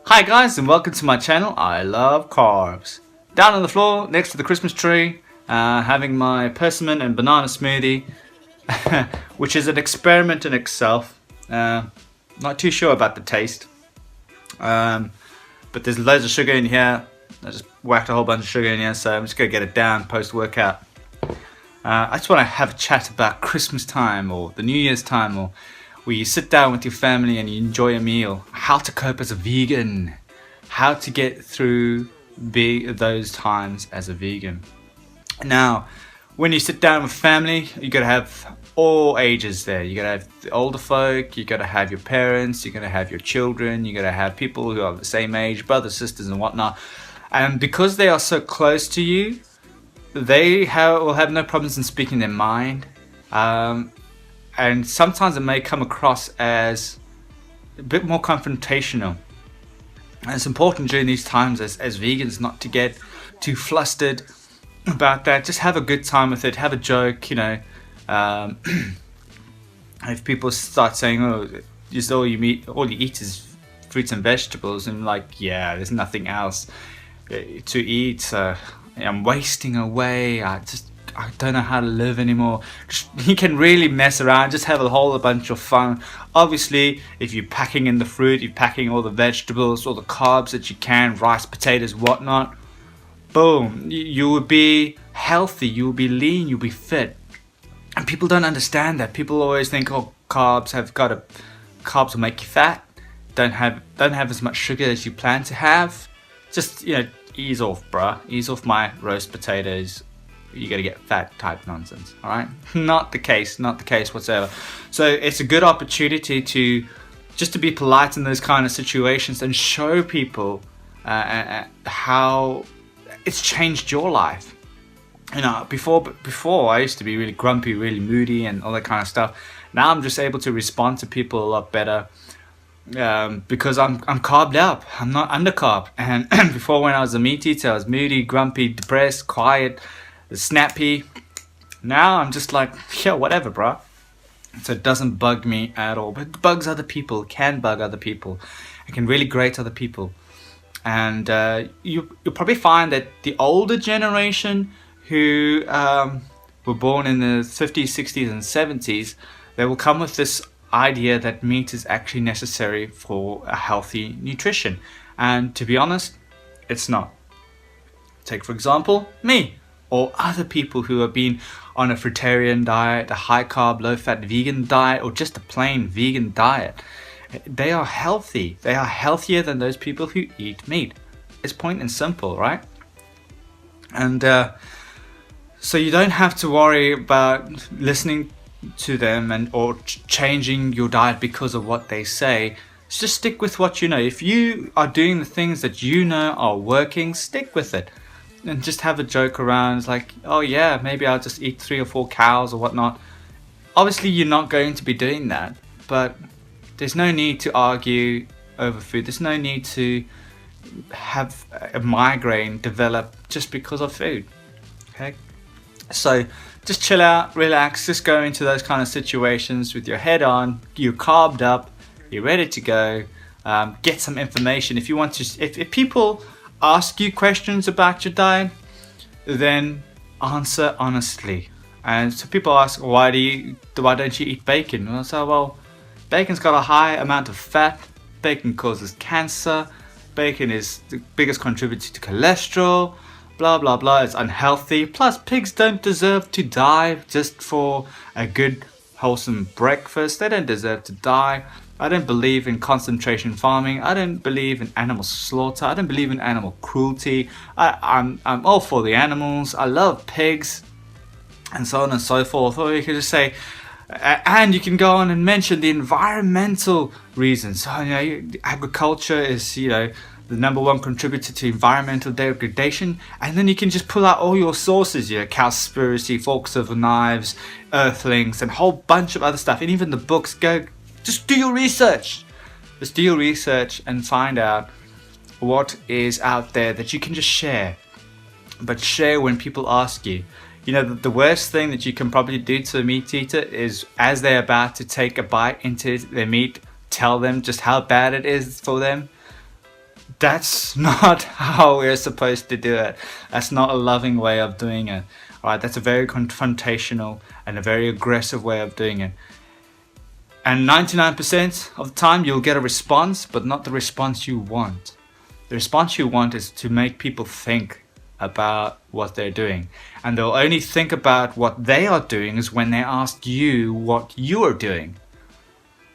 Hi guys, and welcome to my channel. I love carbs. Down on the floor next to the Christmas tree, having my persimmon and banana smoothie, which is an experiment in itself. Not too sure about the taste, but there's loads of sugar in here. I just whacked a whole bunch of sugar in here, so I'm just gonna get it down post-workout. I just want to have a chat about Christmas time or the New Year's time, or where you sit down with your family and you enjoy a meal. How to cope as a vegan. How to get through those times as a vegan. Now, when you sit down with family, you gotta have all ages there. You gotta have the older folk, you gotta have your parents, you gotta have your children, you gotta have people who are the same age, brothers, sisters and whatnot. And because they are so close to you, they will have no problems in speaking their mind. And sometimes it may come across as a bit more confrontational. And it's important during these times as vegans not to get too flustered about that. Just have a good time with it, have a joke, if people start saying, oh, just all you eat is fruits and vegetables, and like, yeah, there's nothing else to eat, I'm wasting away, I don't know how to live anymore. You can really mess around, just have a whole bunch of fun. Obviously, if you're packing in the fruit, you're packing all the vegetables, all the carbs that you can, rice, potatoes, whatnot, boom, you will be healthy, you will be lean, you'll be fit. And people don't understand that. People always think, oh, carbs will make you fat. Don't have as much sugar as you plan to have. Just, ease off, bruh. Ease off my roast potatoes. You're gonna get fat type nonsense. All right, not the case whatsoever. So it's a good opportunity to be polite in those kind of situations and show people how it's changed your life. Before I used to be really grumpy, really moody, and all that kind of stuff. Now I'm just able to respond to people a lot better. Because I'm carved up, I'm not undercarved. And before, when I was a meat eater, I was moody, grumpy, depressed, quiet, snappy. Now I'm just like, yeah, whatever, bro. So it doesn't bug me at all, but it bugs other people, can bug other people. It can really grate other people. And you'll probably find that the older generation who were born in the 50s, 60s and 70s, they will come with this idea that meat is actually necessary for a healthy nutrition. And to be honest, it's not. Take, for example, me or other people who have been on a fruitarian diet, a high carb, low fat vegan diet, or just a plain vegan diet. They are healthy. They are healthier than those people who eat meat. It's plain and simple, right? And so you don't have to worry about listening to them or changing your diet because of what they say. Just stick with what you know. If you are doing the things that you know are working, stick with it. And just have a joke around. It's like, oh yeah, maybe I'll just eat 3 or 4 cows or whatnot. Obviously you're not going to be doing that, but there's no need to argue over food. There's no need to have a migraine develop just because of food. Okay, so just chill out, relax, just go into those kind of situations with your head on, you're carved up, you're ready to go, get some information. If you want to, if people ask you questions about your diet, then answer honestly. And so people ask, why don't you eat bacon? And I say, well, bacon's got a high amount of fat, bacon causes cancer, bacon is the biggest contributor to cholesterol, blah blah blah, it's unhealthy. Plus, pigs don't deserve to die just for a good wholesome breakfast. They don't deserve to die. I don't believe in concentration farming. I don't believe in animal slaughter. I don't believe in animal cruelty. I'm all for the animals. I love pigs, and so on and so forth. Or you could just say, and you can go on and mention the environmental reasons. So, agriculture is, the number one contributor to environmental degradation, and then you can just pull out all your sources, Cowspiracy, Forks Over Knives, Earthlings, and a whole bunch of other stuff, and even the books. Just do your research. Just do your research and find out what is out there that you can just share. But share when people ask you. The worst thing that you can probably do to a meat eater is, as they're about to take a bite into their meat, tell them just how bad it is for them. That's not how we're supposed to do it. That's not a loving way of doing it. All right, that's a very confrontational and a very aggressive way of doing it. And 99% of the time you'll get a response, but not the response you want. The response you want is to make people think about what they're doing. And they'll only think about what they are doing is when they ask you what you are doing.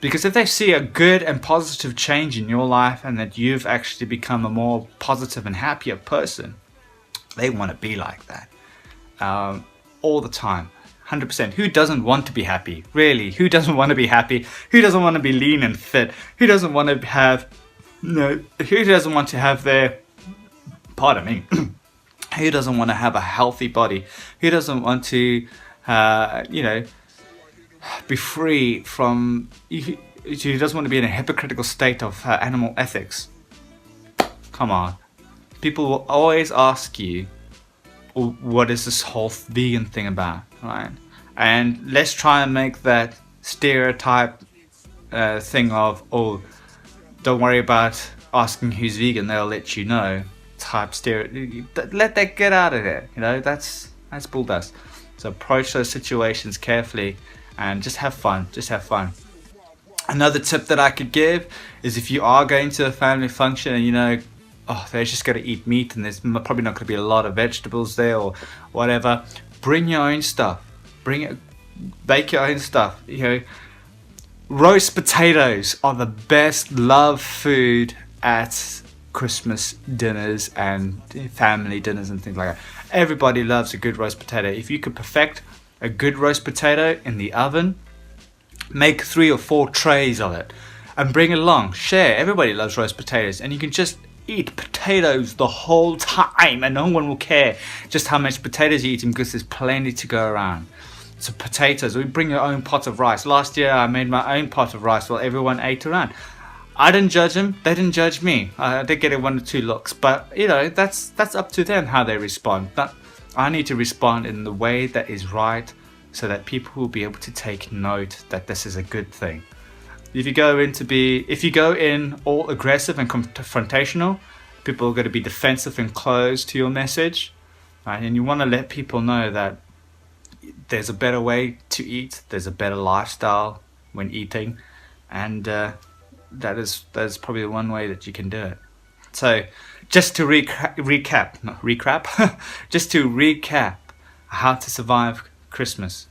Because if they see a good and positive change in your life and that you've actually become a more positive and happier person, they want to be like that all the time. 100%. Who doesn't want to be happy? Really? Who doesn't want to be happy? Who doesn't want to be lean and fit? Who doesn't want to have who doesn't want to have their, pardon me, who doesn't want to have a healthy body? Who doesn't want to, be free from, who doesn't want to be in a hypocritical state of animal ethics? Come on. People will always ask you, what is this whole vegan thing about, right? And let's try and make that stereotype thing of, oh, don't worry about asking who's vegan, they'll let you know, type stereotype. Let that get out of there, that's bull dust. So approach those situations carefully and just have fun. Another tip that I could give is, if you are going to a family function and they're just going to eat meat and there's probably not going to be a lot of vegetables there or whatever, bring your own stuff. Bake your own stuff. Roast potatoes are the best loved food at Christmas dinners and family dinners and things like that. Everybody loves a good roast potato. If you could perfect a good roast potato in the oven, make 3 or 4 trays of it and bring it along. Share. Everybody loves roast potatoes, and you can just eat potatoes the whole time and no one will care just how much potatoes you're eating, because there's plenty to go around. So potatoes, we bring your own pot of rice. Last year I made my own pot of rice while everyone ate around. I didn't judge them, they didn't judge me. I did get 1 or 2 looks, but that's up to them how they respond. But I need to respond in the way that is right, so that people will be able to take note that this is a good thing. If you go in all aggressive and confrontational, people are going to be defensive and closed to your message, right? And you want to let people know that there's a better way to eat, there's a better lifestyle when eating, and that is probably the one way that you can do it. So just to recap how to survive Christmas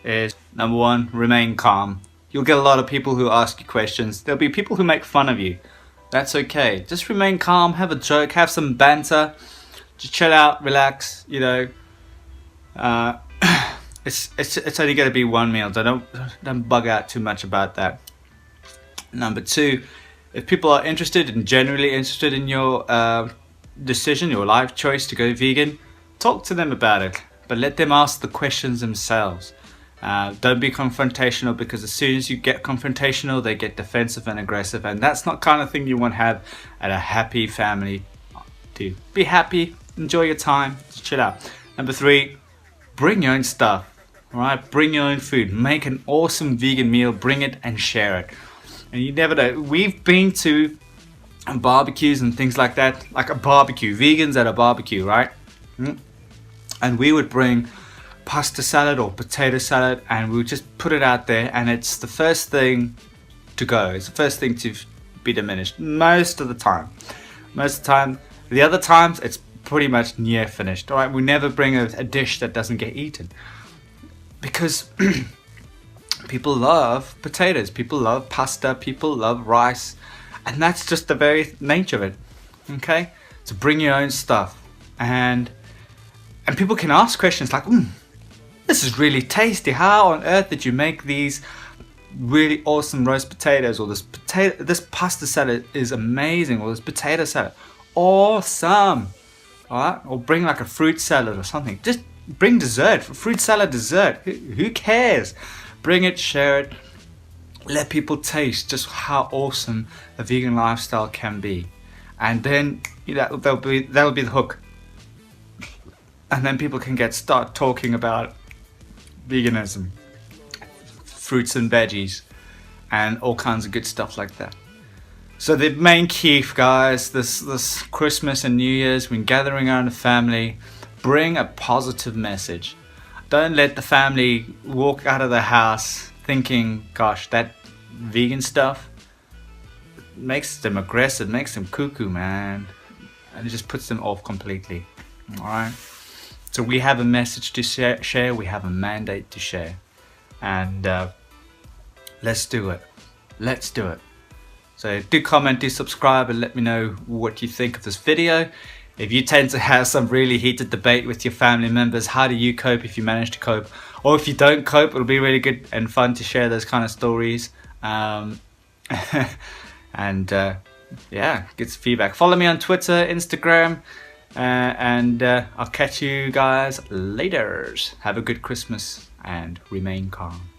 is, number 1, remain calm. You'll get a lot of people who ask you questions. There'll be people who make fun of you. That's okay. Just remain calm, have a joke, have some banter, just chill out, relax. It's only going to be 1 meal, so don't bug out too much about that. Number 2, if people are genuinely interested in your decision, your life choice to go vegan, talk to them about it, but let them ask the questions themselves. Don't be confrontational, because as soon as you get confrontational, they get defensive and aggressive, and that's not the kind of thing you want to have at a happy family. Do be happy, enjoy your time, just chill out. Number 3, bring your own stuff. All right, bring your own food. Make an awesome vegan meal, bring it and share it. And you never know. We've been to barbecues and things like that, like a barbecue, vegans at a barbecue, right? And we would bring pasta salad or potato salad, and we would just put it out there, and it's the first thing to go. It's the first thing to be diminished most of the time. The other times it's pretty much near finished. All right, we never bring a dish that doesn't get eaten, because people love potatoes, people love pasta, people love rice, and that's just the very nature of it. Okay, so bring your own stuff, and people can ask questions like, this is really tasty. How on earth did you make these really awesome roast potatoes? Or this pasta salad is amazing. Or this potato salad, awesome. All right, or bring like a fruit salad or something. Just bring dessert, fruit salad dessert. Who cares? Bring it, share it. Let people taste just how awesome a vegan lifestyle can be, and then that'll be the hook. And then people can start talking about veganism, fruits and veggies, and all kinds of good stuff like that. So the main key, guys, this Christmas and New Year's, when gathering around the family, bring a positive message. Don't let the family walk out of the house thinking, gosh, that vegan stuff makes them aggressive, makes them cuckoo, man. And it just puts them off completely. Alright? So we have a message to share, we have a mandate to share. And let's do it. Let's do it. So do comment, do subscribe, and let me know what you think of this video. If you tend to have some really heated debate with your family members, how do you cope if you manage to cope? Or if you don't cope, it'll be really good and fun to share those kind of stories. And yeah, get some feedback. Follow me on Twitter, Instagram, and I'll catch you guys later. Have a good Christmas and remain calm.